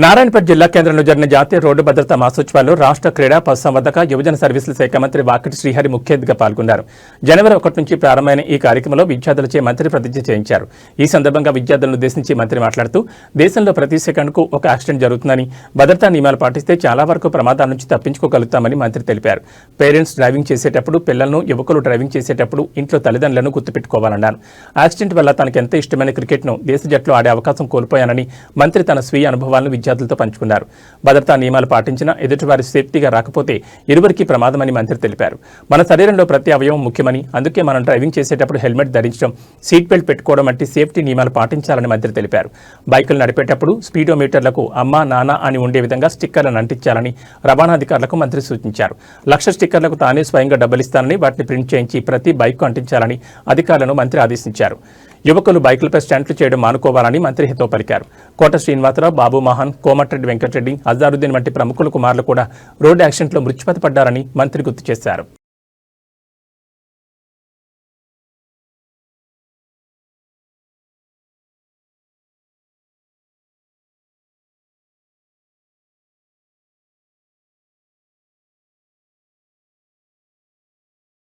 నారాయణపేట జిల్లా కేంద్రంలో జరిగిన జాతీయ రోడ్డు భద్రతా మాసోత్సవాల్లో రాష్ట్ర క్రీడా పశుసంవర్ధక యువజన సర్వీసుల శాఖ మంత్రి వాకిటి శ్రీహరి ముఖ్య అతిథిగా పాల్గొన్నారు. జనవరి 1 నుంచి ప్రారంభమైన ఈ కార్యక్రమంలో విద్యార్థులచే మంత్రి ప్రతిజ్ఞ చేయించారు. ఈ సందర్భంగా విద్యార్థులను ఉద్దేశించి మంత్రి మాట్లాడుతూ దేశంలో ప్రతి సెకండ్కు ఒక యాక్సిడెంట్ జరుగుతుందని, భద్రతా నియమాలు పాటిస్తే చాలా వరకు ప్రమాదాల నుంచి తప్పించుకోగలుగుతామని మంత్రి తెలిపారు. పేరెంట్స్ డ్రైవింగ్ చేసేటప్పుడు, పిల్లలను యువకులు డ్రైవింగ్ చేసేటప్పుడు ఇంట్లో తల్లిదండ్రులను గుర్తుపెట్టుకోవాలన్నారు. యాక్సిడెంట్ వల్ల తనకు ఎంత ఇష్టమైన క్రికెట్ను దేశ జట్టులో ఆడే అవకాశం కోల్పోయానని మంత్రి తన స్వీయ అనుభవాలను విద్యార్థులతో పంచుకున్నారు. భద్రతా నియమాలు పాటించిన ఎదుటివారి సేఫ్టీగా రాకపోతే ఇరువురికి ప్రమాదమని మంత్రి తెలిపారు. మన శరీరంలో ప్రతి అవయవం ముఖ్యమని, అందుకే మనం డ్రైవింగ్ చేసేటప్పుడు హెల్మెట్ ధరించడం, సీట్ బెల్ట్ పెట్టుకోవడం వంటి సేఫ్టీ నియమాలు పాటించాలని మంత్రి తెలిపారు. బైకులు నడిపేటప్పుడు స్పీడోమీటర్లకు అమ్మ, నాన్న అని ఉండే విధంగా స్టిక్కర్లను అంటించాలని రవాణా అధికారులకు మంత్రి సూచించారు. 1,00,000 స్టిక్కర్లకు తానే స్వయంగా డబ్బులిస్తానని, వాటిని ప్రింట్ చేయించి ప్రతి బైక్ అంటించాలని అధికారులను మంత్రి ఆదేశించారు. యువకులు బైకులపై స్టంట్లు చేయడం మానుకోవాలని మంత్రి హితవు పలికారు. కోట శ్రీనివాసరావు, బాబు మోహన్, కోమటిరెడ్డి వెంకటరెడ్డి, అజారుద్దీన్ వంటి ప్రముఖుల కుమారులు కూడా రోడ్డు యాక్సిడెంట్లో మృత్యుపతి పడ్డారని మంత్రి గుర్తు చేశారు.